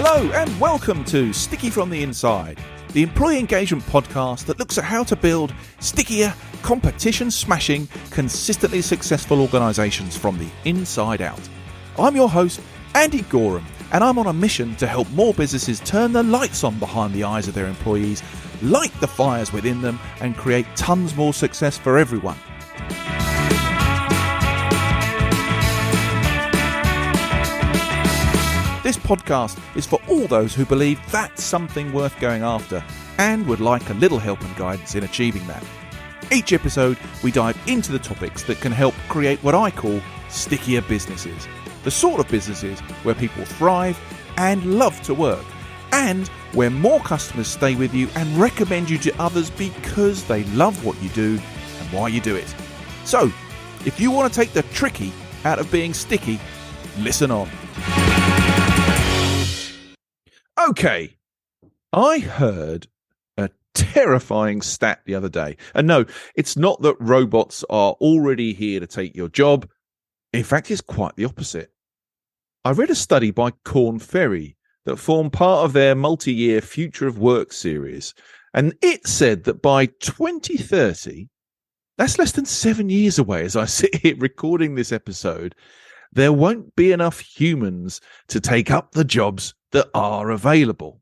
Hello and welcome to Sticky from the Inside, the employee engagement podcast that looks at how to build stickier, competition-smashing, consistently successful organisations from the inside out. I'm your host, Andy Goram, and I'm on a mission to help more businesses turn the lights on behind the eyes of their employees, light the fires within them, and create tons more success for everyone. This podcast is for all those who believe that's something worth going after and would like a little help and guidance in achieving that. Each episode, we dive into the topics that can help create what I call stickier businesses. The sort of businesses where people thrive and love to work, and where more customers stay with you and recommend you to others because they love what you do and why you do it. So, if you want to take the tricky out of being sticky, listen on. Okay, I heard a terrifying stat the other day. And no, it's not that robots are already here to take your job. In fact, it's quite the opposite. I read a study by Korn Ferry that formed part of their multi-year Future of Work series. And it said that by 2030, that's less than 7 years away as I sit here recording this episode, there won't be enough humans to take up the jobs that are available.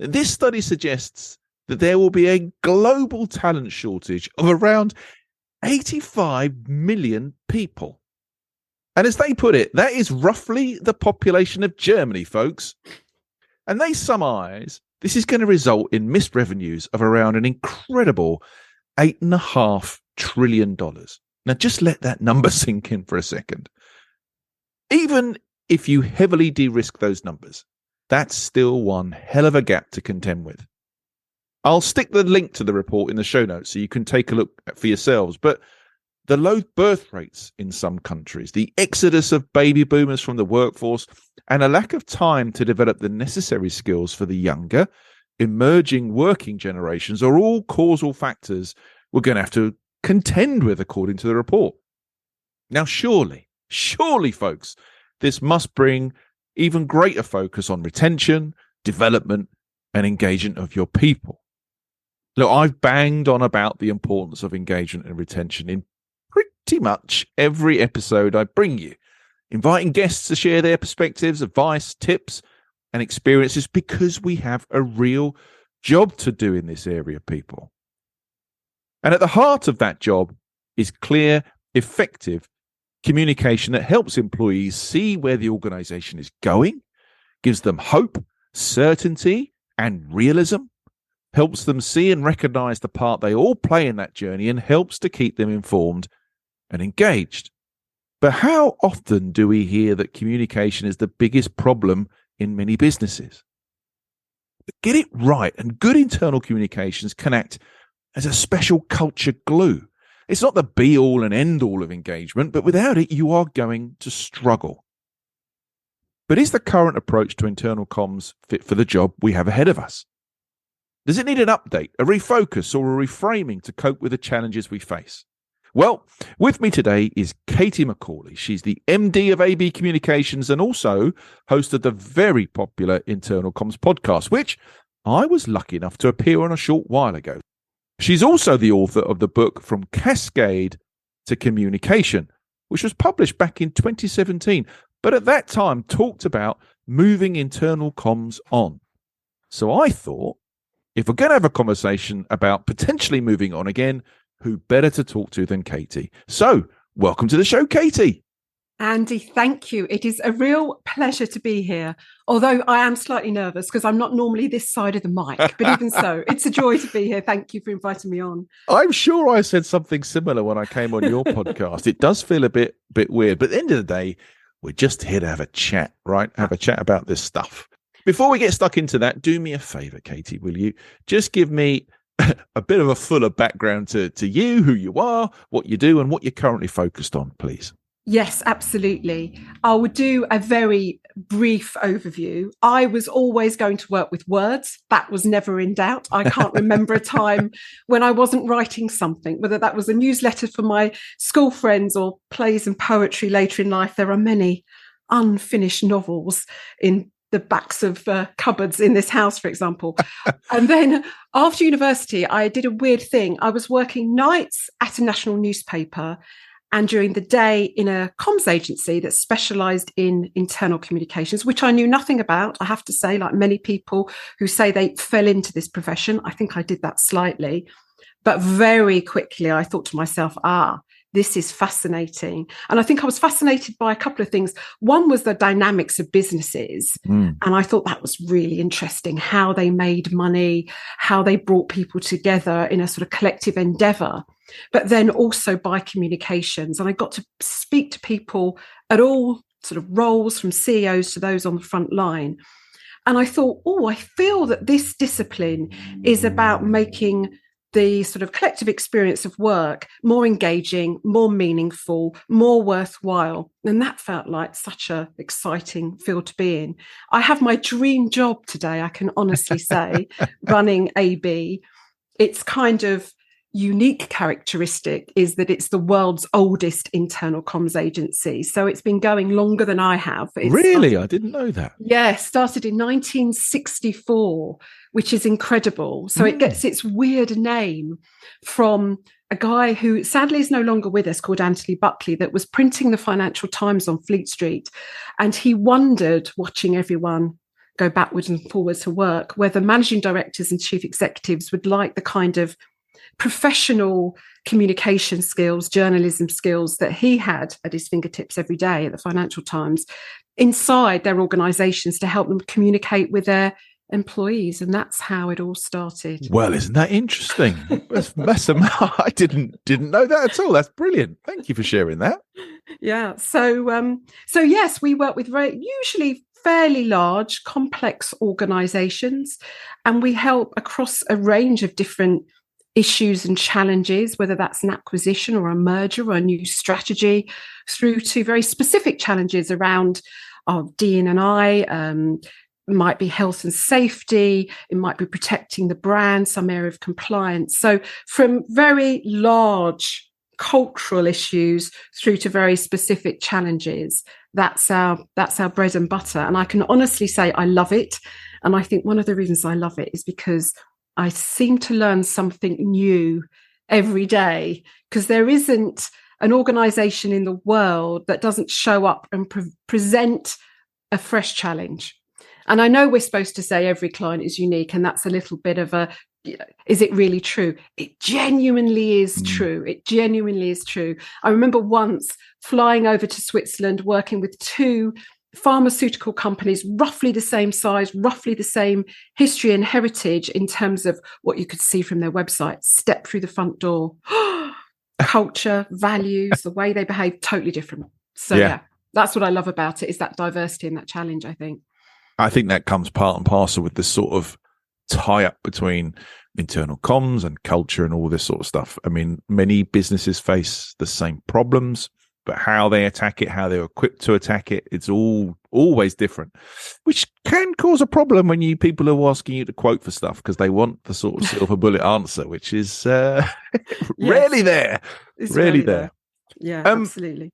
This study suggests that there will be a global talent shortage of around 85 million people. And as they put it, that is roughly the population of Germany, folks. And they surmise this is going to result in missed revenues of around an incredible $8.5 trillion. Now, just let that number sink in for a second. Even if you heavily de-risk those numbers, that's still one hell of a gap to contend with. I'll stick the link to the report in the show notes so you can take a look for yourselves. But the low birth rates in some countries, the exodus of baby boomers from the workforce, and a lack of time to develop the necessary skills for the younger, emerging working generations are all causal factors we're going to have to contend with, according to the report. Now, surely, folks, this must bring even greater focus on retention, development, and engagement of your people. Look, I've banged on about the importance of engagement and retention in pretty much every episode I bring you, inviting guests to share their perspectives, advice, tips, and experiences because we have a real job to do in this area, people. And at the heart of that job is clear, effective communication that helps employees see where the organization is going, gives them hope, certainty, and realism, helps them see and recognize the part they all play in that journey, and helps to keep them informed and engaged. But how often do we hear that communication is the biggest problem in many businesses? But get it right, and good internal communications can act as a special culture glue. It's not the be-all and end-all of engagement, but without it, you are going to struggle. But is the current approach to internal comms fit for the job we have ahead of us? Does it need an update, a refocus, or a reframing to cope with the challenges we face? Well, with me today is Katie Macaulay. She's the MD of AB Communications and also hosted the very popular Internal Comms podcast, which I was lucky enough to appear on a short while ago. She's also the author of the book From Cascade to Communication, which was published back in 2017, but at that time talked about moving internal comms on. So I thought, if we're going to have a conversation about potentially moving on again, who better to talk to than Katie? So, welcome to the show, Katie. Andy, thank you. It is a real pleasure to be here, although I am slightly nervous because I'm not normally this side of the mic. But even so, it's a joy to be here. Thank you for inviting me on. I'm sure I said something similar when I came on your podcast. It does feel a bit weird, but at the end of the day, we're just here to have a chat, right? Have a chat about this stuff. Before we get stuck into that, do me a favor, Katie, will you? Just give me a bit of a fuller background to you, who you are, what you do, and what you're currently focused on, please. Yes, absolutely. I would do a very brief overview. I was always going to work with words. That was never in doubt. I can't remember a time when I wasn't writing something, whether that was a newsletter for my school friends or plays and poetry later in life. There are many unfinished novels in the backs of cupboards in this house, for example. And then after university, I did a weird thing. I was working nights at a national newspaper and during the day in a comms agency that specialised in internal communications, which I knew nothing about. I have to say, like many people who say they fell into this profession, I think I did that slightly. But very quickly, I thought to myself, this is fascinating. And I think I was fascinated by a couple of things. One was the dynamics of businesses. And I thought that was really interesting, how they made money, how they brought people together in a sort of collective endeavour, but then also by communications. And I got to speak to people at all sort of roles, from CEOs to those on the front line. And I thought, I feel that this discipline is about making the sort of collective experience of work more engaging, more meaningful, more worthwhile. And that felt like such an exciting field to be in. I have my dream job today, I can honestly say, running AB. Its kind of unique characteristic is that it's the world's oldest internal comms agency. So it's been going longer than I have. Really? I didn't know that. Yeah, started in 1964, which is incredible. So it gets its weird name from a guy who sadly is no longer with us, called Anthony Buckley, that was printing the Financial Times on Fleet Street. And he wondered, watching everyone go backwards and forwards to work, whether managing directors and chief executives would like the kind of professional communication skills, journalism skills that he had at his fingertips every day at the Financial Times inside their organisations to help them communicate with their employees. And that's how it all started. Well, isn't that interesting? I didn't know that at all. That's brilliant. Thank you for sharing that. Yeah. So yes, we work with usually fairly large, complex organisations, and we help across a range of different issues and challenges, whether that's an acquisition or a merger or a new strategy, through to very specific challenges around D&I, might be health and safety, it might be protecting the brand, some area of compliance. So from very large cultural issues through to very specific challenges, that's our bread and butter. And I can honestly say I love it. And I think one of the reasons I love it is because I seem to learn something new every day, because there isn't an organisation in the world that doesn't show up and present a fresh challenge. And I know we're supposed to say every client is unique, and that's a little bit of a, is it really true? It genuinely is true. It genuinely is true. I remember once flying over to Switzerland, working with two pharmaceutical companies, roughly the same size, roughly the same history and heritage in terms of what you could see from their website. Step through the front door, culture, values, the way they behave, totally different. So yeah, that's what I love about it, is that diversity and that challenge, I think. I think that comes part and parcel with this sort of tie-up between internal comms and culture and all this sort of stuff. I mean, many businesses face the same problems, but how they attack it, how they're equipped to attack it, it's always different, which can cause a problem when people are asking you to quote for stuff because they want the sort of silver bullet answer, which is rarely there. It's rarely there. Yeah, absolutely.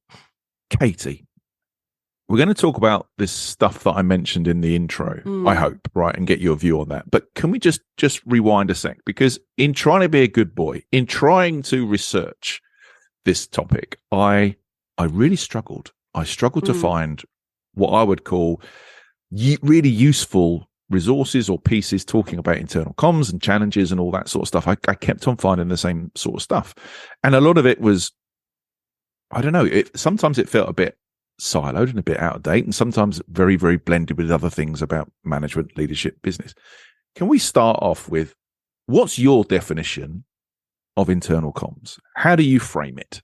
Katie, we're going to talk about this stuff that I mentioned in the intro, I hope, right, and get your view on that. But can we just rewind a sec? Because in trying to be a good boy, in trying to research this topic, I really struggled. I struggled to find what I would call really useful resources or pieces talking about internal comms and challenges and all that sort of stuff. I kept on finding the same sort of stuff. And a lot of it was, I don't know, sometimes it felt a bit siloed and a bit out of date, and sometimes very, very blended with other things about management, leadership, business. Can we start off with, what's your definition of internal comms? How do you frame it?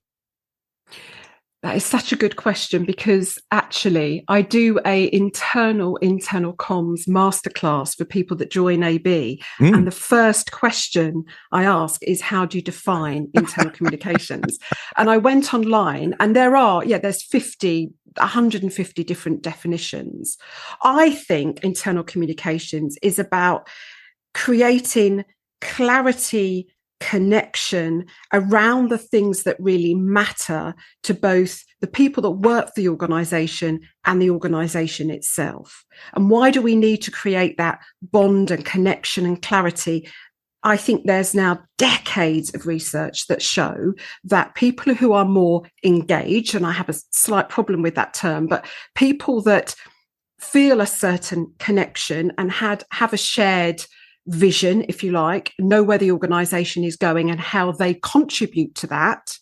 That is such a good question, because actually I do a internal comms masterclass for people that join AB. And the first question I ask is, how do you define internal communications? And I went online, and there's 150 different definitions. I think internal communications is about creating clarity connection around the things that really matter to both the people that work for the organization and the organization itself. And why do we need to create that bond and connection and clarity? I think there's now decades of research that show that people who are more engaged, and I have a slight problem with that term, but people that feel a certain connection and have a shared vision, if you like, know where the organization is going and how they contribute to that,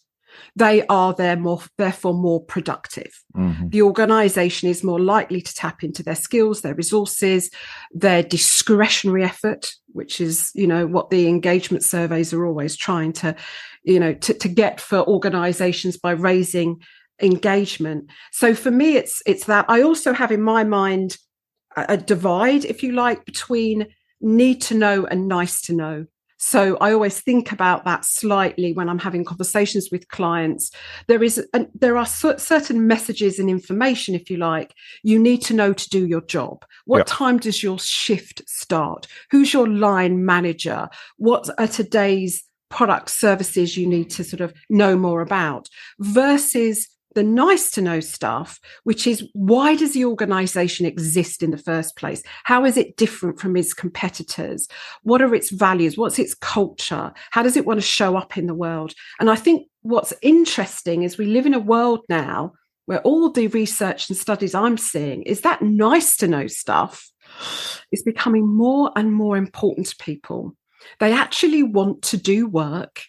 they are therefore more productive. Mm-hmm. The organization is more likely to tap into their skills, their resources, their discretionary effort, which is, what the engagement surveys are always trying to get for organizations by raising engagement. So for me, it's that. I also have in my mind a divide, if you like, between need to know and nice to know. So I always think about that slightly when I'm having conversations with clients. There are certain messages and information, if you like, you need to know to do your job. What time does your shift start? Who's your line manager? What are today's product services you need to sort of know more about? Versus the nice to know stuff, which is, why does the organization exist in the first place? How is it different from its competitors? What are its values? What's its culture? How does it want to show up in the world? And I think what's interesting is we live in a world now where all the research and studies I'm seeing is that nice to know stuff is becoming more and more important to people. They actually want to do work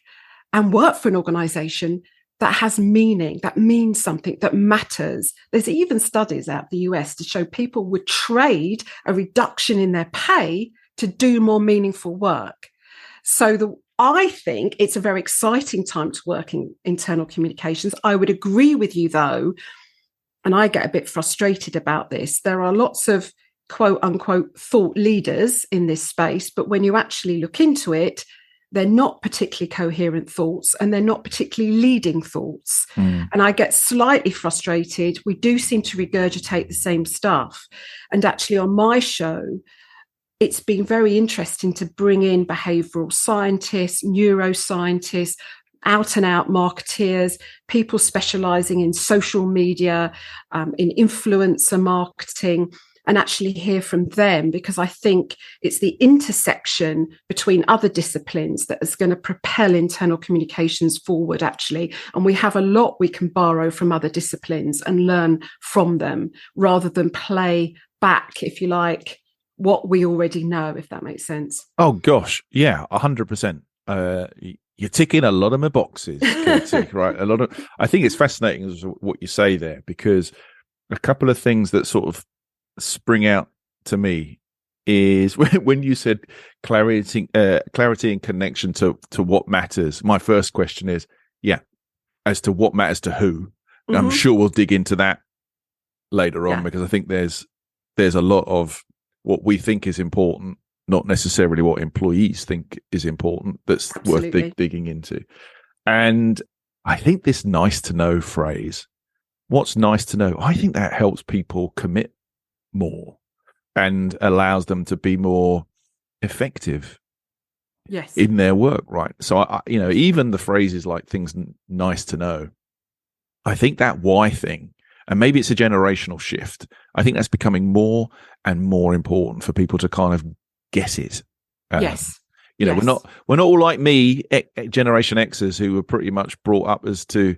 and work for an organization that has meaning, that means something, that matters. There's even studies out of the US to show people would trade a reduction in their pay to do more meaningful work. So I think it's a very exciting time to work in internal communications. I would agree with you, though, and I get a bit frustrated about this. There are lots of quote unquote thought leaders in this space, but when you actually look into it, they're not particularly coherent thoughts and they're not particularly leading thoughts. And I get slightly frustrated. We do seem to regurgitate the same stuff. And actually on my show, it's been very interesting to bring in behavioral scientists, neuroscientists, out and out marketeers, people specializing in social media, in influencer marketing, and actually hear from them, because I think it's the intersection between other disciplines that is going to propel internal communications forward, actually. And we have a lot we can borrow from other disciplines and learn from them, rather than play back, if you like, what we already know, if that makes sense. Oh, gosh. Yeah, 100%. You're ticking a lot of my boxes, Katie, right? I think it's fascinating what you say there, because a couple of things that sort of spring out to me is when you said clarity and connection to what matters. My first question is, as to what matters to who. Mm-hmm. I'm sure we'll dig into that later on, because I think there's a lot of what we think is important, not necessarily what employees think is important, that's Absolutely. Worth digging into. And I think this nice to know phrase, what's nice to know, I think that helps people commit more and allows them to be more effective in their work, right? So I even the phrases like things nice to know, I think that why thing, and maybe it's a generational shift, I think that's becoming more and more important for people to kind of get it. We're not all like me, Generation Xers, who were pretty much brought up as to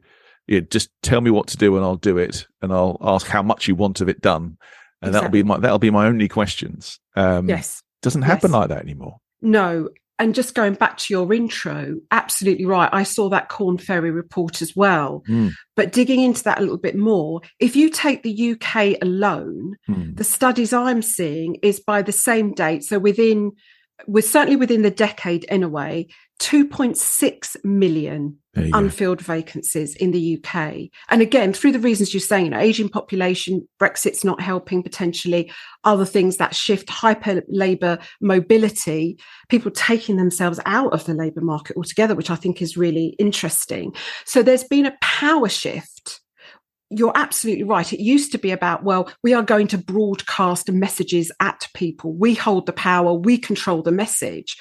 just tell me what to do and I'll do it, and I'll ask how much you want of it done. And that'll be my only questions. Doesn't happen like that anymore. No. And just going back to your intro, absolutely right. I saw that Korn Ferry report as well. But digging into that a little bit more, if you take the UK alone, the studies I'm seeing is by the same date. So we're certainly within the decade anyway, 2.6 million unfilled vacancies in the UK. And again, through the reasons you're saying, aging population, Brexit's not helping, potentially other things that shift, hyper labour mobility, people taking themselves out of the labour market altogether, which I think is really interesting. So there's been a power shift. You're absolutely right. It used to be about, well, we are going to broadcast messages at people. We hold the power. We control the message.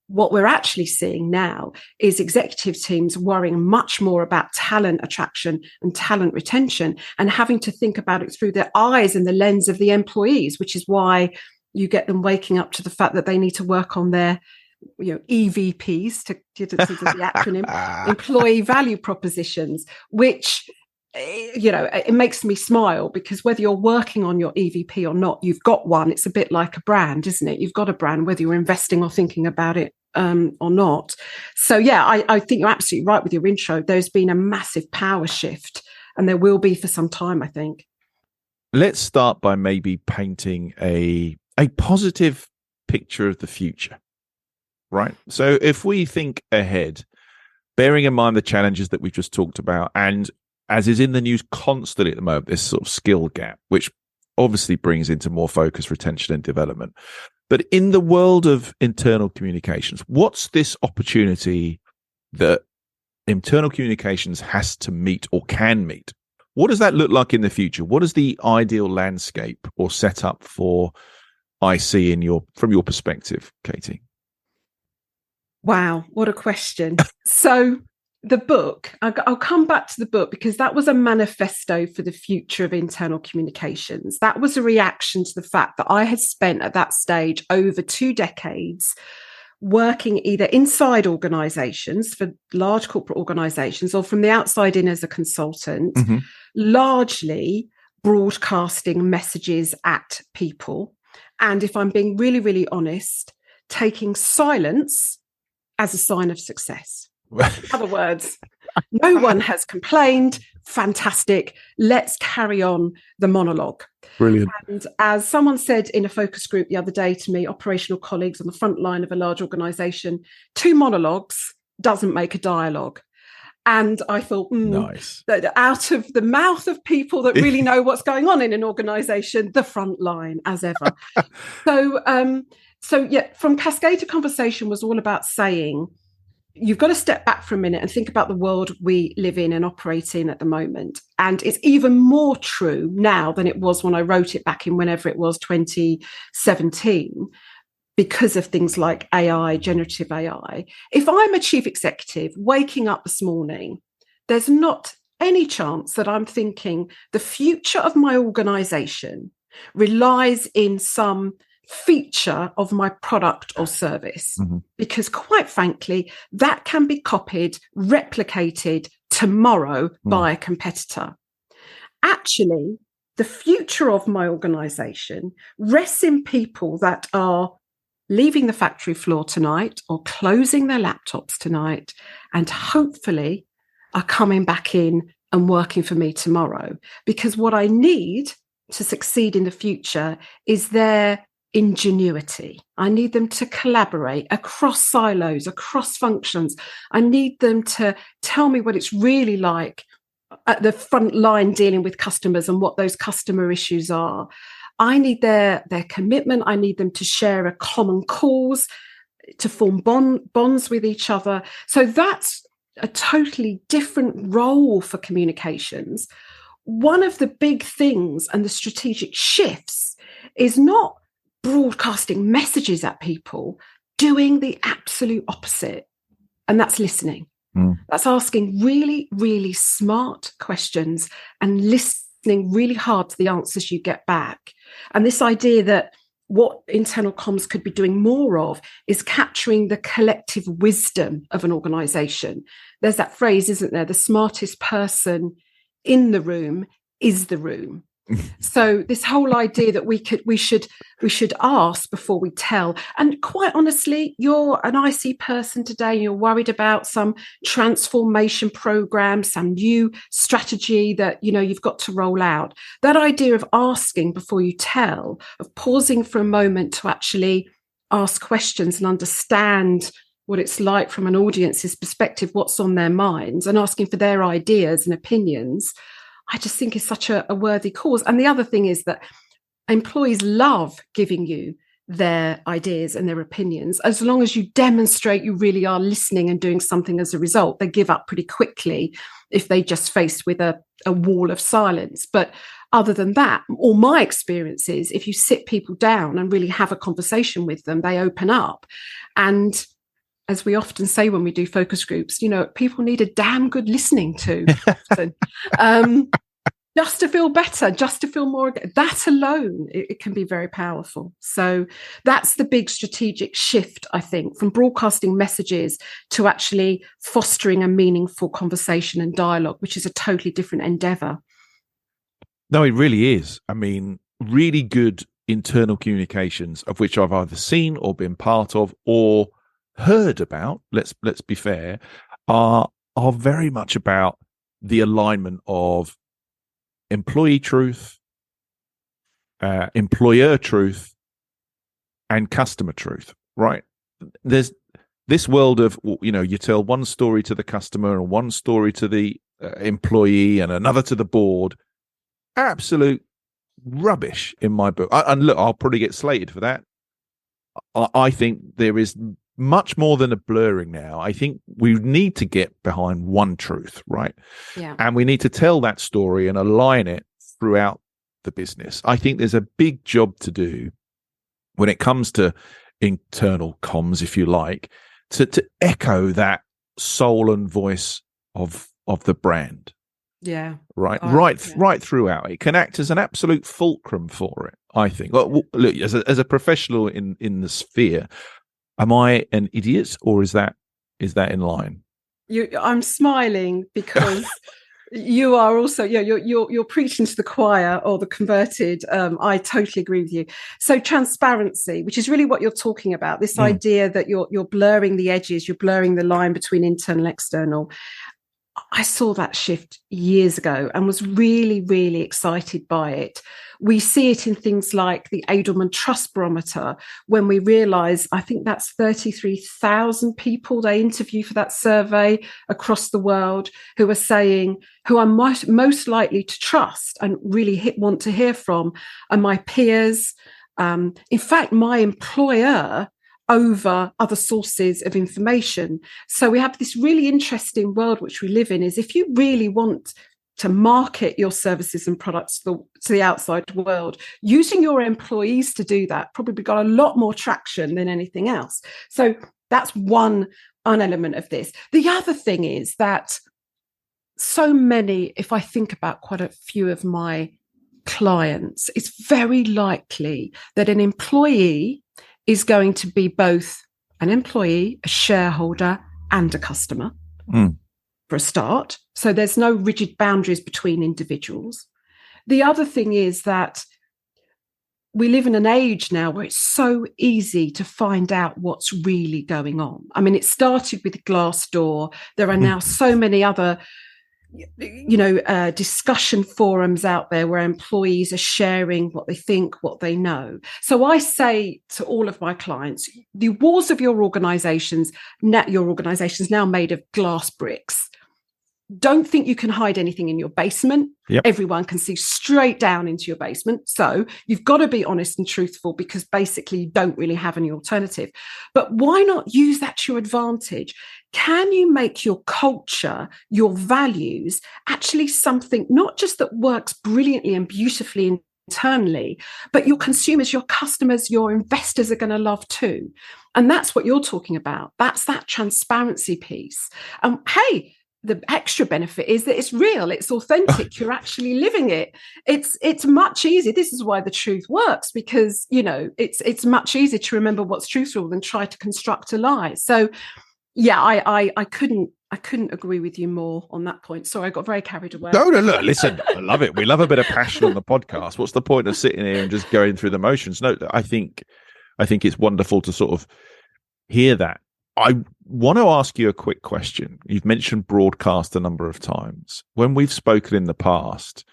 What we're actually seeing now is executive teams worrying much more about talent attraction and talent retention and having to think about it through the eyes and the lens of the employees, which is why you get them waking up to the fact that they need to work on their EVPs, to the acronym, employee value propositions, which, it makes me smile, because whether you're working on your EVP or not, you've got one. It's a bit like a brand, isn't it? You've got a brand, whether you're investing or thinking about it or not. So, yeah, I think you're absolutely right with your intro. There's been a massive power shift, and there will be for some time, I think. Let's start by maybe painting a positive picture of the future, right? So if we think ahead, bearing in mind the challenges that we've just talked about, and as is in the news constantly at the moment, this sort of skill gap, which obviously brings into more focus, retention and development. But in the world of internal communications, what's this opportunity that internal communications has to meet or can meet? What does that look like in the future? What is the ideal landscape or setup for IC from your perspective, Katie? Wow, what a question. So the book, I'll come back to the book, because that was a manifesto for the future of internal communications. That was a reaction to the fact that I had spent at that stage over 2 decades working either inside organizations, for large corporate organizations, or from the outside in as a consultant, largely broadcasting messages at people. And if I'm being really, really honest, taking silence as a sign of success. In other words, no one has complained. Fantastic. Let's carry on the monologue. Brilliant. And as someone said in a focus group the other day to me, operational colleagues on the front line of a large organization, 2 monologues doesn't make a dialogue. And I thought, nice. That out of the mouth of people that really know what's going on in an organization, the front line, as ever. So yeah, from Cascade to Conversation was all about saying, you've got to step back for a minute and think about the world we live in and operate in at the moment. And it's even more true now than it was when I wrote it back in whenever it was, 2017, because of things like AI, generative AI. If I'm a chief executive waking up this morning, there's not any chance that I'm thinking the future of my organization relies in some feature of my product or service, because quite frankly, that can be copied, replicated tomorrow by a competitor. Actually, the future of my organization rests in people that are leaving the factory floor tonight or closing their laptops tonight, and hopefully are coming back in and working for me tomorrow. Because what I need to succeed in the future is their ingenuity. I need them to collaborate across silos, across functions. I need them to tell me what it's really like at the front line dealing with customers and what those customer issues are. I need their commitment. I need them to share a common cause, to form bonds with each other. So that's a totally different role for communications. One of the big things and the strategic shifts is not broadcasting messages at people, doing the absolute opposite. And that's listening. That's asking really, really smart questions and listening really hard to the answers you get back. And this idea that what internal comms could be doing more of is capturing the collective wisdom of an organization. There's that phrase, isn't there? The smartest person in the room is the room. So this whole idea that we should ask before we tell. And quite honestly, you're an IC person today, you're worried about some transformation program, some new strategy that you've got to roll out. That idea of asking before you tell, of pausing for a moment to actually ask questions and understand what it's like from an audience's perspective, what's on their minds, and asking for their ideas and opinions, I just think is such a worthy cause. And the other thing is that employees love giving you their ideas and their opinions, as long as you demonstrate you really are listening and doing something as a result. They give up pretty quickly if they just faced with a wall of silence. But other than that, all my experience is if you sit people down and really have a conversation with them, they open up. And as we often say when we do focus groups, people need a damn good listening to often. Just to feel better, just to feel more. That alone, it can be very powerful. So that's the big strategic shift, I think, from broadcasting messages to actually fostering a meaningful conversation and dialogue, which is a totally different endeavor. No, it really is. I mean, really good internal communications, of which I've either seen or been part of or heard about, let's be fair, are very much about the alignment of employee truth, employer truth, and customer truth, right? There's this world of, you tell one story to the customer and one story to the employee and another to the board. Absolute rubbish in my book. And look, I'll probably get slated for that. I think there is much more than a blurring now. I think we need to get behind one truth, right? Yeah. And we need to tell that story and align it throughout the business. I think there's a big job to do when it comes to internal comms, if you like, to echo that soul and voice of the brand. Yeah. Right throughout. It can act as an absolute fulcrum for it, I think. Look, as a professional in the sphere, am I an idiot, or is that in line? I'm smiling because you are also, you're preaching to the choir or the converted. I totally agree with you. So transparency, which is really what you're talking about, this idea that you're blurring the edges, you're blurring the line between internal and external. I saw that shift years ago and was really, really excited by it. We see it in things like the Edelman Trust Barometer, when we realise, I think that's 33,000 people they interview for that survey across the world who are saying, who I'm most likely to trust and really want to hear from are my peers. In fact, my employer over other sources of information. So we have this really interesting world which we live in, is if you really want to market your services and products to the outside world, using your employees to do that probably got a lot more traction than anything else. So that's one element of this. The other thing is that so many, if I think about quite a few of my clients, it's very likely that an employee is going to be both an employee, a shareholder, and a customer for a start. So there's no rigid boundaries between individuals. The other thing is that we live in an age now where it's so easy to find out what's really going on. I mean, it started with Glassdoor. There are now so many other discussion forums out there where employees are sharing what they think, what they know. So I say to all of my clients, the walls of your organization's now made of glass bricks. Don't think you can hide anything in your basement. Yep. Everyone can see straight down into your basement. So you've got to be honest and truthful, because basically you don't really have any alternative. But why not use that to your advantage? Can you make your culture, your values, actually something not just that works brilliantly and beautifully internally, but your consumers, your customers, your investors are going to love too? And that's what you're talking about. That's that transparency piece. And hey, the extra benefit is that it's real, it's authentic, you're actually living it. It's much easier. This is why the truth works, because it's much easier to remember what's truthful than try to construct a lie. So yeah, I couldn't agree with you more on that point. Sorry, I got very carried away. No, look, listen, I love it. We love a bit of passion on the podcast. What's the point of sitting here and just going through the motions? No, I think it's wonderful to sort of hear that. I want to ask you a quick question. You've mentioned broadcast a number of times. When we've spoken in the past,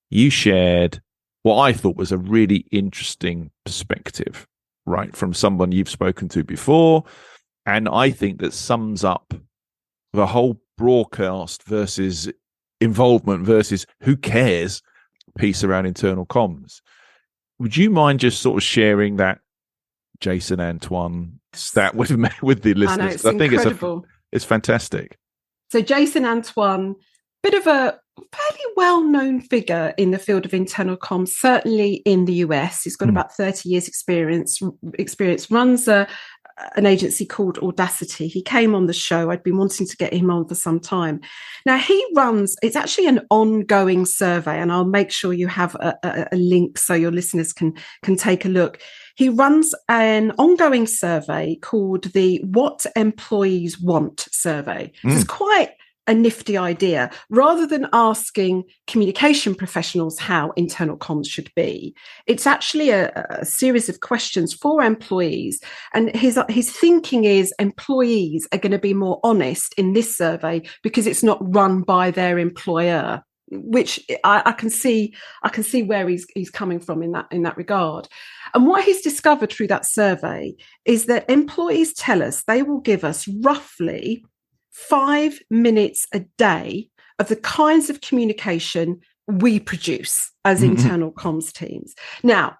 you shared what I thought was a really interesting perspective, right, from someone you've spoken to before. And I think that sums up the whole broadcast versus involvement versus who cares piece around internal comms. Would you mind just sort of sharing that Jason Antoine stat with the listeners? I think incredible. It's fantastic. So Jason Antoine, bit of a fairly well-known figure in the field of internal comms, certainly in the US. He's got about 30 years experience, runs a an agency called Audacity. He came on the show. I'd been wanting to get him on for some time. Now, he runs, it's actually an ongoing survey, and I'll make sure you have a link so your listeners can take a look. He runs an ongoing survey called the What Employees Want survey. So it's quite a nifty idea. Rather than asking communication professionals how internal comms should be, it's actually a series of questions for employees. And his thinking is employees are going to be more honest in this survey because it's not run by their employer, which I can see where he's coming from in that regard. And what he's discovered through that survey is that employees tell us they will give us roughly 5 minutes a day of the kinds of communication we produce as internal comms teams. Now,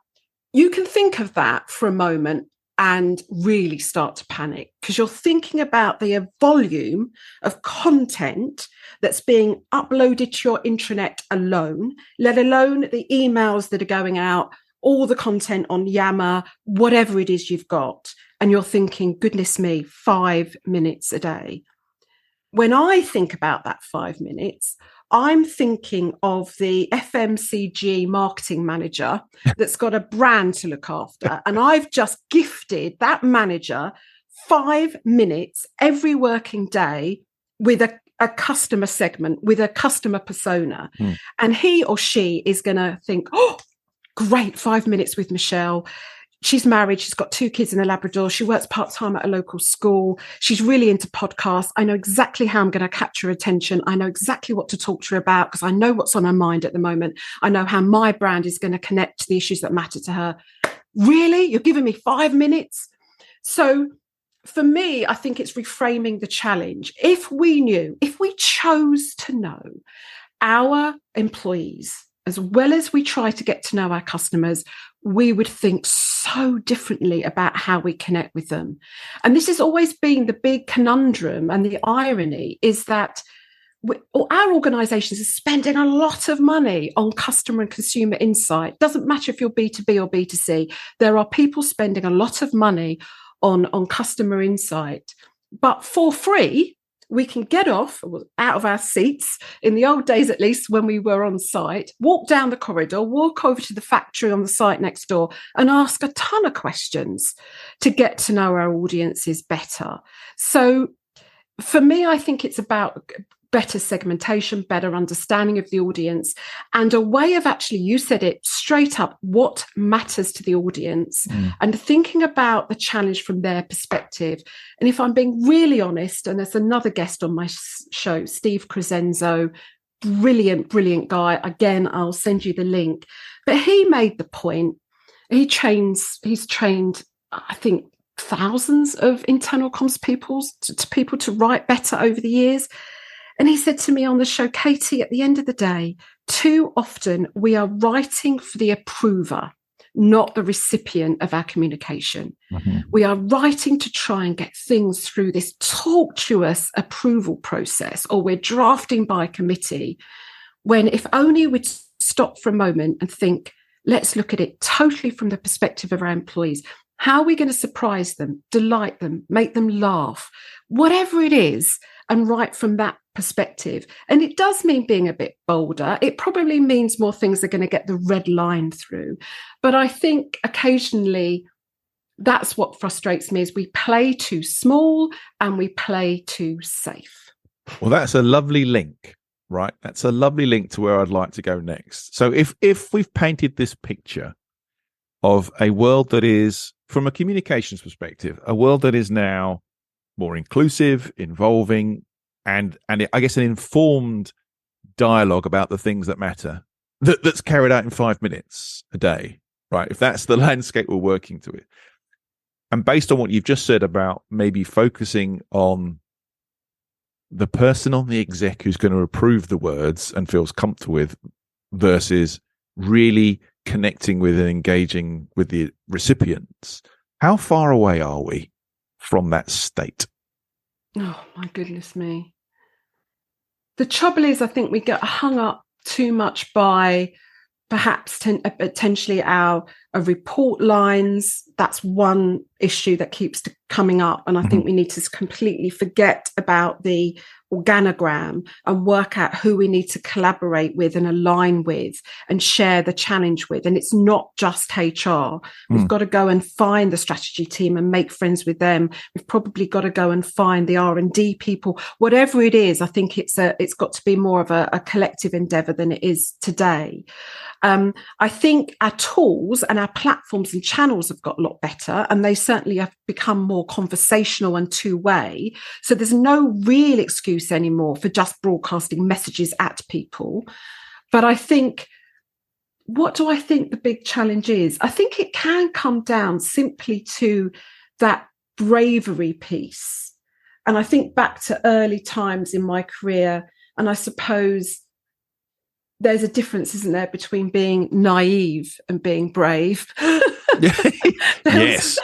you can think of that for a moment and really start to panic because you're thinking about the volume of content that's being uploaded to your intranet alone, let alone the emails that are going out, all the content on Yammer, whatever it is you've got. And you're thinking, goodness me, 5 minutes a day. When I think about that 5 minutes, I'm thinking of the FMCG marketing manager that's got a brand to look after. And I've just gifted that manager 5 minutes every working day with a customer segment, with a customer persona. And he or she is going to think, oh, great, 5 minutes with Michelle. She's married. She's got 2 kids and a Labrador. She works part-time at a local school. She's really into podcasts. I know exactly how I'm going to capture her attention. I know exactly what to talk to her about because I know what's on her mind at the moment. I know how my brand is going to connect to the issues that matter to her. Really? You're giving me 5 minutes? So for me, I think it's reframing the challenge. If we chose to know our employees as well as we try to get to know our customers, we would think so differently about how we connect with them. And this has always been the big conundrum, and the irony is that our organizations are spending a lot of money on customer and consumer insight. Doesn't matter if you're B2B or B2C. There are people spending a lot of money on customer insight, but for free, we can get off out of our seats, in the old days at least when we were on site, walk down the corridor, walk over to the factory on the site next door and ask a ton of questions to get to know our audiences better. So for me, I think it's about better segmentation, better understanding of the audience, and a way of actually, you said it straight up, what matters to the audience, and thinking about the challenge from their perspective. And if I'm being really honest, and there's another guest on my show, Steve Crescenzo, brilliant guy. Again, I'll send you the link. But he made the point, he's trained, I think, thousands of internal comms people to write better over the years. And he said to me on the show, Katie, at the end of the day, too often we are writing for the approver, not the recipient of our communication. We are writing to try and get things through this tortuous approval process, or we're drafting by committee, when if only we'd stop for a moment and think, let's look at it totally from the perspective of our employees. How are we going to surprise them, delight them, make them laugh, whatever it is, and write from that perspective? And it does mean being a bit bolder. It probably means more things are going to get the red line through. But I think occasionally that's what frustrates me, is we play too small and we play too safe. Well, that's a lovely link, right? That's a lovely link to where I'd like to go next. So if we've painted this picture of a world that is, from a communications perspective, a world that is now more inclusive, involving, and I guess an informed dialogue about the things that matter, that's carried out in 5 minutes a day, right? If that's the landscape we're working to it. And based on what you've just said about maybe focusing on the person on the exec who's going to approve the words and feels comfortable with, versus really connecting with and engaging with the recipients, how far away are we from that state? Oh, my goodness me. The trouble is, I think we get hung up too much by perhaps potentially our report lines that's one issue that keeps coming up. And I think we need to completely forget about the organogram and work out who we need to collaborate with and align with and share the challenge with. And it's not just HR. We've got to go and find the strategy team and make friends with them. We've probably got to go and find the R&D people, whatever it is. I think it's got to be more of a collective endeavor than it is today. I think our tools and our platforms and channels have got a lot better, and they certainly have become more conversational and two-way. So there's no real excuse anymore for just broadcasting messages at people. But I think, what do I think the big challenge is? I think it can come down simply to that bravery piece. And I think back to early times in my career, and I suppose there's a difference, isn't there, between being naive and being brave? Yes,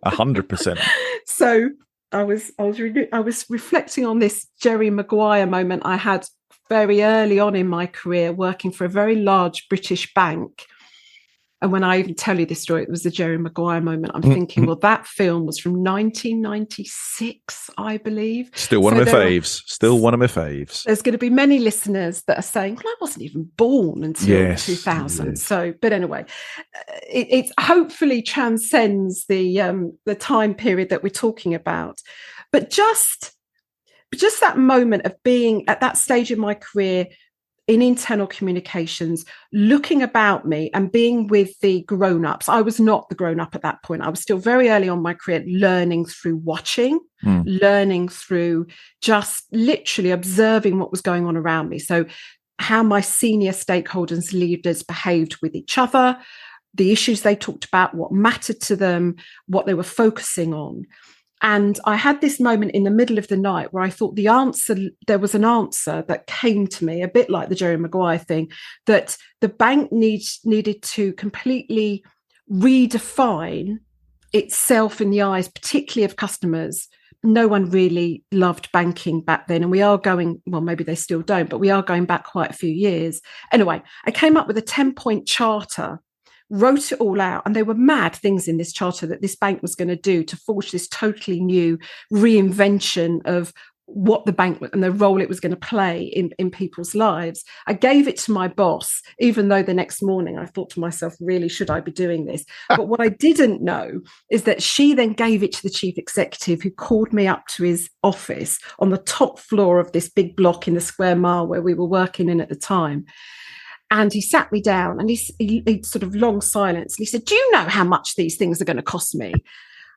100%. So I was reflecting on this Jerry Maguire moment I had very early on in my career, working for a very large British bank. And when I even tell you this story, it was the Jerry Maguire moment. I'm thinking, well, that film was from 1996, I believe. Still one of my faves. Still one of my faves. There's going to be many listeners that are saying, well, I wasn't even born until 2000. Yes. So, but anyway, it hopefully transcends the time period that we're talking about. But just that moment of being at that stage in my career, in internal communications, looking about me and being with the grown-ups. I was not the grown-up at that point. I was still very early on in my career, learning through watching, learning through just literally observing what was going on around me. So how my senior stakeholders, leaders behaved with each other, the issues they talked about, what mattered to them, what they were focusing on. And I had this moment in the middle of the night where I thought there was an answer that came to me, a bit like the Jerry Maguire thing, that the bank needed to completely redefine itself in the eyes, particularly of customers. No one really loved banking back then. And we are going, well, maybe they still don't, but we are going back quite a few years. Anyway, I came up with a 10-point charter, wrote it all out, and there were mad things in this charter that this bank was going to do to forge this totally new reinvention of what the bank and the role it was going to play in people's lives. I gave it to my boss, even though the next morning I thought to myself, really, should I be doing this? But what I didn't know is that she then gave it to the chief executive, who called me up to his office on the top floor of this big block in the square mile where we were working in at the time. And he sat me down and he sort of long silence. And he said, do you know how much these things are going to cost me?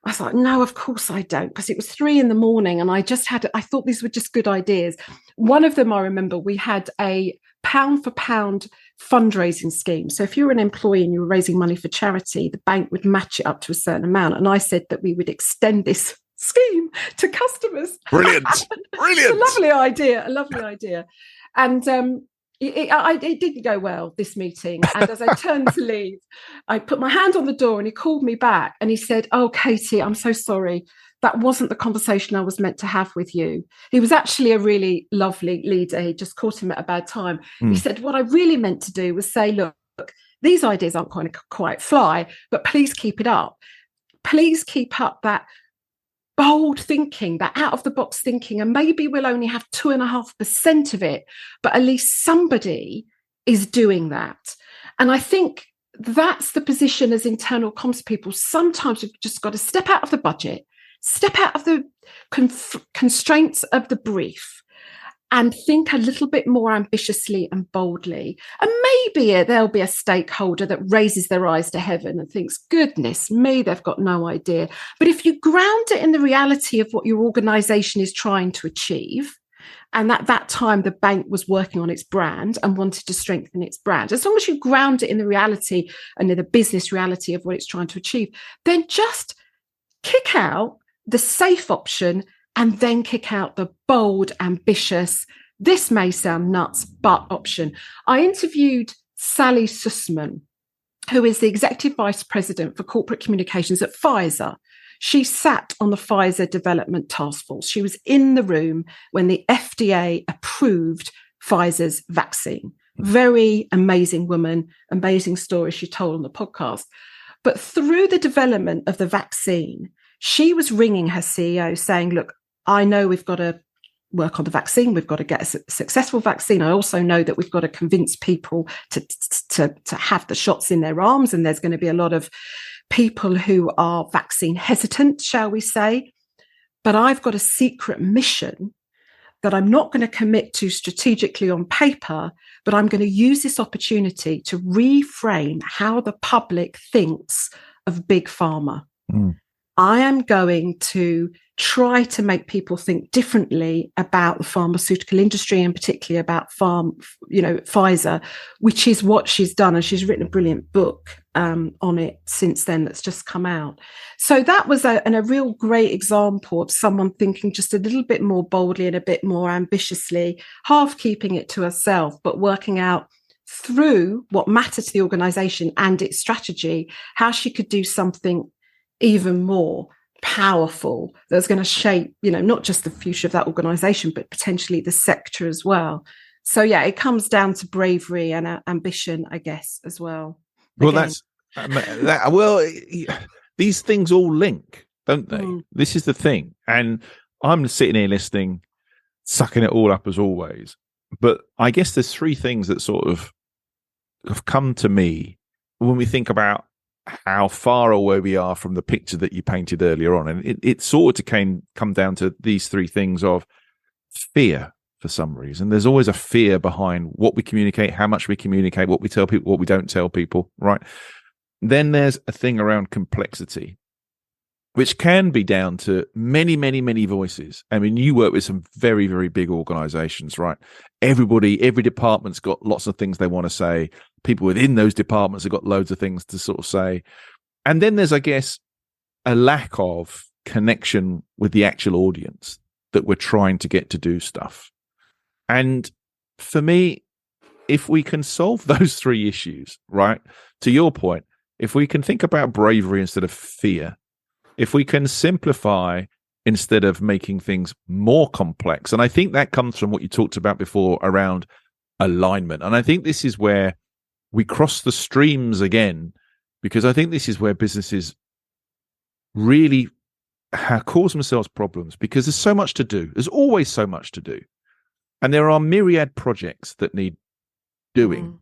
I was like, no, of course I don't, because it was 3 a.m. and I thought these were just good ideas. One of them, I remember, we had a pound for pound fundraising scheme. So if you were an employee and you were raising money for charity, the bank would match it up to a certain amount. And I said that we would extend this scheme to customers. Brilliant. Brilliant. It's a lovely idea. And, it didn't go well, this meeting. And as I turned to leave, I put my hand on the door and he called me back and he said, oh, Katie, I'm so sorry. That wasn't the conversation I was meant to have with you. He was actually a really lovely leader. He just caught him at a bad time. He said, what I really meant to do was say, look, these ideas aren't quite fly, but please keep it up. Please keep up that bold thinking, that out of the box thinking, and maybe we'll only have 2.5% of it, but at least somebody is doing that. And I think that's the position as internal comms people. Sometimes we've just got to step out of the budget, step out of the constraints of the brief, and think a little bit more ambitiously and boldly. And maybe there'll be a stakeholder that raises their eyes to heaven and thinks, goodness me, they've got no idea. But if you ground it in the reality of what your organization is trying to achieve, and at that time, the bank was working on its brand and wanted to strengthen its brand, as long as you ground it in the reality and in the business reality of what it's trying to achieve, then just kick out the safe option and then kick out the bold, ambitious, this may sound nuts, but option. I interviewed Sally Sussman, who is the Executive Vice President for Corporate Communications at Pfizer. She sat on the Pfizer Development Task Force. She was in the room when the FDA approved Pfizer's vaccine. Very amazing woman, amazing story she told on the podcast. But through the development of the vaccine, she was ringing her CEO saying, look, I know we've got to work on the vaccine. We've got to get a successful vaccine. I also know that we've got to convince people to have the shots in their arms. And there's going to be a lot of people who are vaccine hesitant, shall we say. But I've got a secret mission that I'm not going to commit to strategically on paper, but I'm going to use this opportunity to reframe how the public thinks of big pharma. I am going to try to make people think differently about the pharmaceutical industry, and particularly about Pfizer, which is what she's done. And she's written a brilliant book on it since then that's just come out. So that was a real great example of someone thinking just a little bit more boldly and a bit more ambitiously, half keeping it to herself, but working out through what mattered to the organization and its strategy, how she could do something even more powerful that's going to shape, not just the future of that organization, but potentially the sector as well. So yeah, it comes down to bravery and ambition, I guess, as well. Well, these things all link, don't they? This is the thing. And I'm sitting here listening, sucking it all up as always. But I guess there's three things that sort of have come to me when we think about how far away we are from the picture that you painted earlier on. And it sort of come down to these three things of fear. For some reason, there's always a fear behind what we communicate, how much we communicate, what we tell people, what we don't tell people, right? Then there's a thing around complexity, which can be down to many, many, many voices. I mean, you work with some very, very big organizations, right? Every department's got lots of things they want to say. People within those departments have got loads of things to sort of say. And then there's, I guess, a lack of connection with the actual audience that we're trying to get to do stuff. And for me, if we can solve those three issues, right, to your point, if we can think about bravery instead of fear, if we can simplify instead of making things more complex, and I think that comes from what you talked about before around alignment. And I think this is where we cross the streams again, because I think this is where businesses really cause themselves problems, because there's so much to do. There's always so much to do. And there are myriad projects that need doing.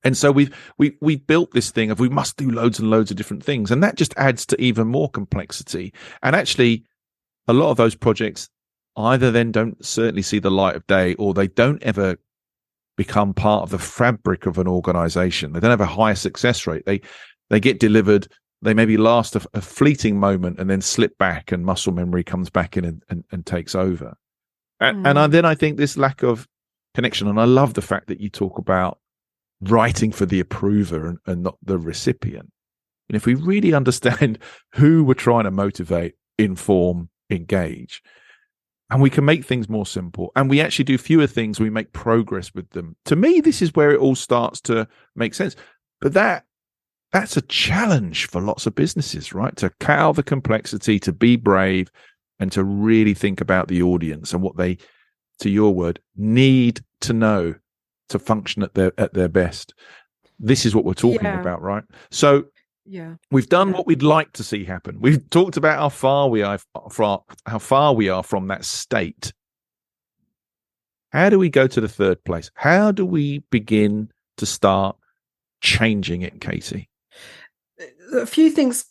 And so we've built this thing of we must do loads and loads of different things. And that just adds to even more complexity. And actually, a lot of those projects either then don't certainly see the light of day, or they don't ever become part of the fabric of an organization. They don't have a high success rate. They get delivered. They maybe last a fleeting moment and then slip back, and muscle memory comes back in and takes over. And then I think this lack of connection, and I love the fact that you talk about writing for the approver and not the recipient. And if we really understand who we're trying to motivate, inform, engage, and we can make things more simple, and we actually do fewer things, we make progress with them. To me, this is where it all starts to make sense. But that's a challenge for lots of businesses, right? To cut out the complexity, to be brave, and to really think about the audience and what they, to your word, need to know to function at their best. This is what we're talking about, right? So we've done what we'd like to see happen. We've talked about how far we are from that state. How do we go to the third place? How do we begin to start changing it, Katie? A few things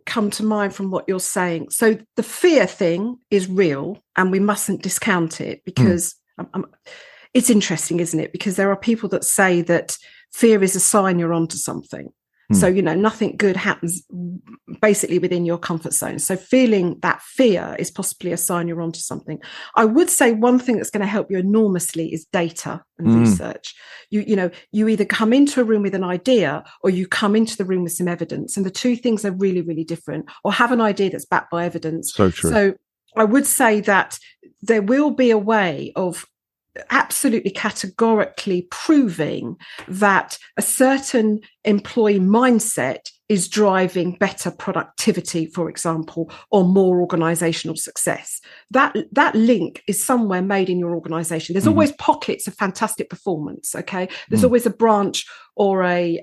come to mind from what you're saying. So the fear thing is real, and we mustn't discount it, because it's interesting, isn't it? Because there are people that say that fear is a sign you're onto something. So, nothing good happens basically within your comfort zone. So feeling that fear is possibly a sign you're onto something. I would say one thing that's going to help you enormously is data and research. You either come into a room with an idea, or you come into the room with some evidence. And the two things are really, really different, or have an idea that's backed by evidence. So true. So I would say that there will be a way of absolutely categorically proving that a certain employee mindset is driving better productivity, for example, or more organizational success. That link is somewhere made in your organization. There's always pockets of fantastic performance. Okay, there's always a branch or a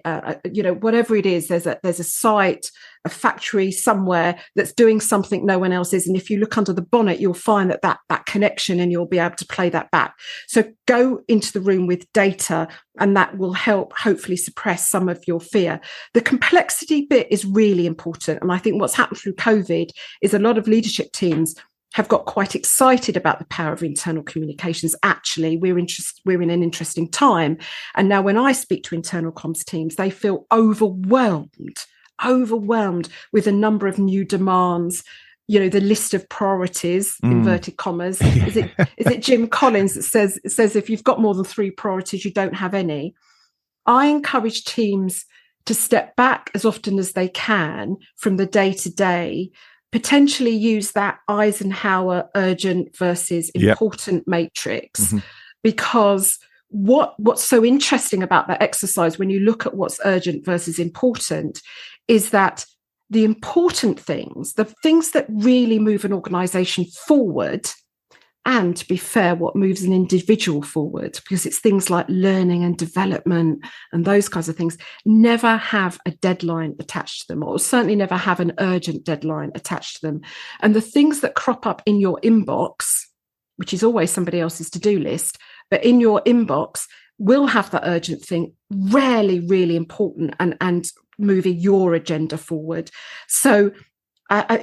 whatever it is. There's a site, a factory somewhere that's doing something no one else is. And if you look under the bonnet, you'll find that connection, and you'll be able to play that back. So go into the room with data, and that will help hopefully suppress some of your fear. The complexity bit is really important. And I think what's happened through COVID is a lot of leadership teams have got quite excited about the power of internal communications. Actually, we're in an interesting time. And now when I speak to internal comms teams, they feel overwhelmed with a number of new demands. You know, the list of priorities, inverted commas. Is it Jim Collins that says if you've got more than 3 priorities, you don't have any? I encourage teams to step back as often as they can from the day-to-day, potentially use that Eisenhower urgent versus important matrix, because what's so interesting about that exercise when you look at what's urgent versus important is that the important things, the things that really move an organization forward, and to be fair, what moves an individual forward, because it's things like learning and development and those kinds of things, never have a deadline attached to them, or certainly never have an urgent deadline attached to them. And the things that crop up in your inbox, which is always somebody else's to-do list, but in your inbox will have the urgent thing, rarely really important and moving your agenda forward. So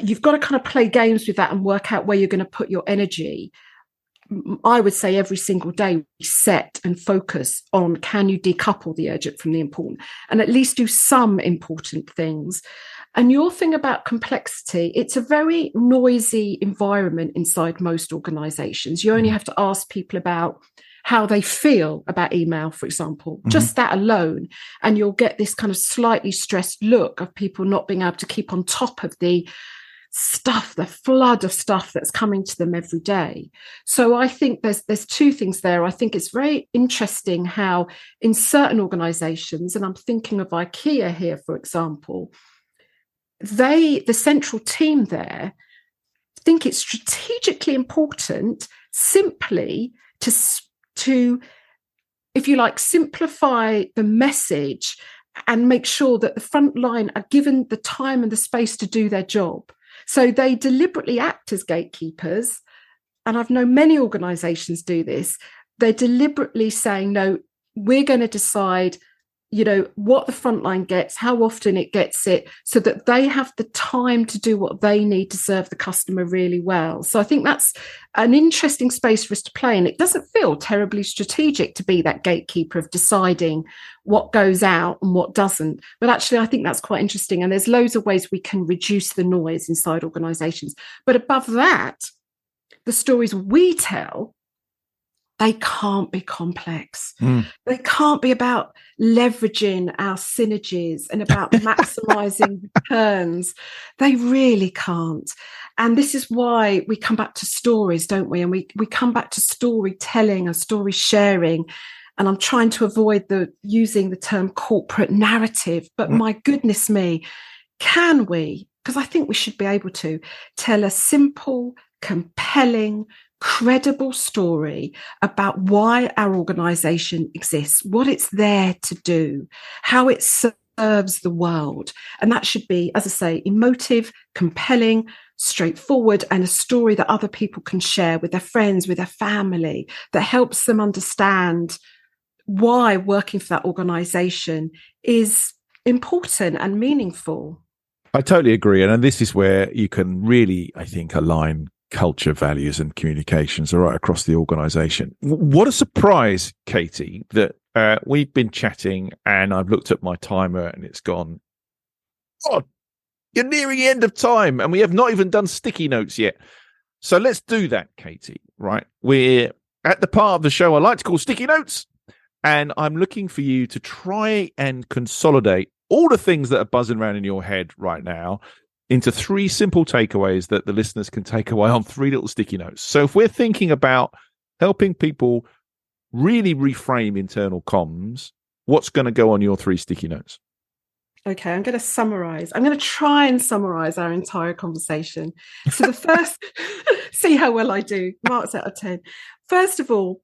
you've got to kind of play games with that and work out where you're going to put your energy. I would say every single day we set and focus on, can you decouple the urgent from the important, and at least do some important things. And your thing about complexity, it's a very noisy environment inside most organizations. You only have to ask people about how they feel about email, for example, just that alone. And you'll get this kind of slightly stressed look of people not being able to keep on top of the stuff, the flood of stuff that's coming to them every day. So I think there's 2 things there. I think it's very interesting how in certain organizations, and I'm thinking of IKEA here, for example, the central team there think it's strategically important simply to, if you like, simplify the message and make sure that the front line are given the time and the space to do their job. So they deliberately act as gatekeepers. And I've known many organizations do this. They're deliberately saying, no, we're going to decide, what the front line gets, how often it gets it, so that they have the time to do what they need to serve the customer really well. So I think that's an interesting space for us to play. And it doesn't feel terribly strategic to be that gatekeeper of deciding what goes out and what doesn't. But actually, I think that's quite interesting. And there's loads of ways we can reduce the noise inside organizations. But above that, the stories we tell, they can't be complex. They can't be about leveraging our synergies and about maximizing returns. They really can't. And this is why we come back to stories, don't we? And we come back to storytelling and story sharing. And I'm trying to avoid using the term corporate narrative, but my goodness me, can we? Because I think we should be able to tell a simple, compelling, credible story about why our organization exists, what it's there to do, how it serves the world. And that should be, as I say, emotive, compelling, straightforward, and a story that other people can share with their friends, with their family, that helps them understand why working for that organization is important and meaningful. I totally agree. And this is where you can really, I think, align culture, values, and communications are right across the organization. What a surprise, Katie, that we've been chatting and I've looked at my timer and it's gone, God, you're nearing the end of time and we have not even done sticky notes yet. So let's do that, Katie, right? We're at the part of the show I like to call sticky notes, and I'm looking for you to try and consolidate all the things that are buzzing around in your head right now into 3 simple takeaways that the listeners can take away on 3 little sticky notes. So if we're thinking about helping people really reframe internal comms, what's going to go on your 3 sticky notes? Okay, I'm going to summarize. I'm going to try and summarize our entire conversation. So the first, see how well I do, marks out of 10. First of all,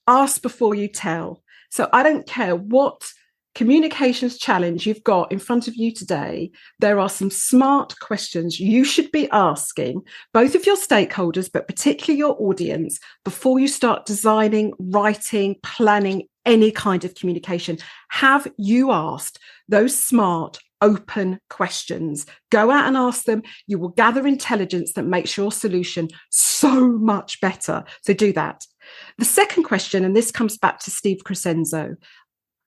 ask before you tell. So I don't care what communications challenge you've got in front of you today. There are some smart questions you should be asking, both of your stakeholders, but particularly your audience, before you start designing, writing, planning any kind of communication. Have you asked those smart, open questions? Go out and ask them. You will gather intelligence that makes your solution so much better. So do that. The second question, and this comes back to Steve Crescenzo,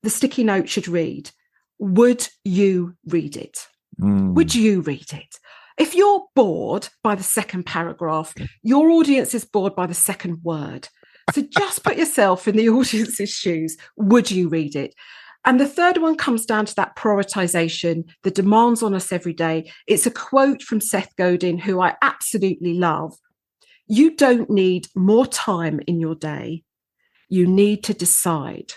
the sticky note should read, would you read it? Would you read it? If you're bored by the second paragraph, your audience is bored by the second word. So just put yourself in the audience's shoes. Would you read it? And the third one comes down to that prioritization, the demands on us every day. It's a quote from Seth Godin, who I absolutely love. You don't need more time in your day. You need to decide.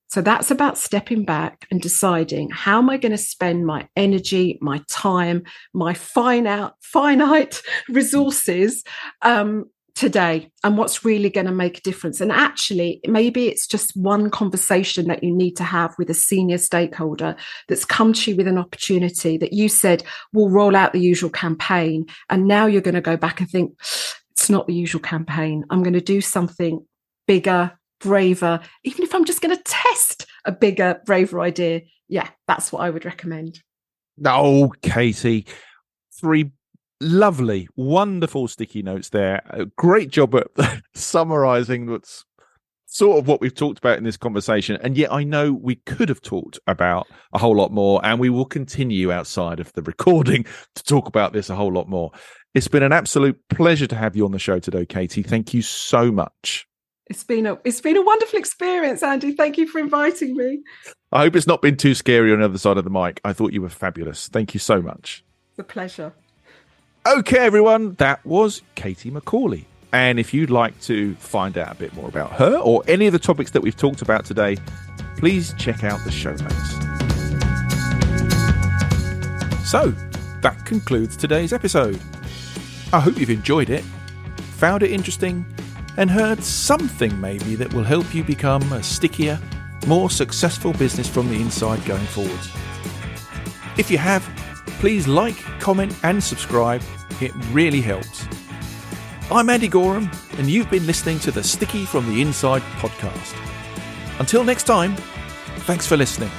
So that's about stepping back and deciding, how am I going to spend my energy, my time, my finite resources today, and what's really going to make a difference. And actually, maybe it's just one conversation that you need to have with a senior stakeholder that's come to you with an opportunity that you said, we'll roll out the usual campaign. And now you're going to go back and think, it's not the usual campaign. I'm going to do something bigger, braver, even if I'm just going to test a bigger, braver idea. Yeah, that's what I would recommend. Oh, Katie, 3 lovely, wonderful sticky notes there. A great job at summarizing what's sort of what we've talked about in this conversation. And yet I know we could have talked about a whole lot more, and we will continue outside of the recording to talk about this a whole lot more. It's been an absolute pleasure to have you on the show today, Katie. Thank you so much. It's been a wonderful experience, Andy. Thank you for inviting me. I hope it's not been too scary on the other side of the mic. I thought you were fabulous. Thank you so much. It's a pleasure. Okay, everyone, that was Katie Macaulay. And if you'd like to find out a bit more about her or any of the topics that we've talked about today, please check out the show notes. So, that concludes today's episode. I hope you've enjoyed it, found it interesting, and heard something maybe that will help you become a stickier, more successful business from the inside going forward. If you have, please like, comment and subscribe. It really helps. I'm Andy Goram, and you've been listening to the Sticky from the Inside podcast. Until next time, thanks for listening.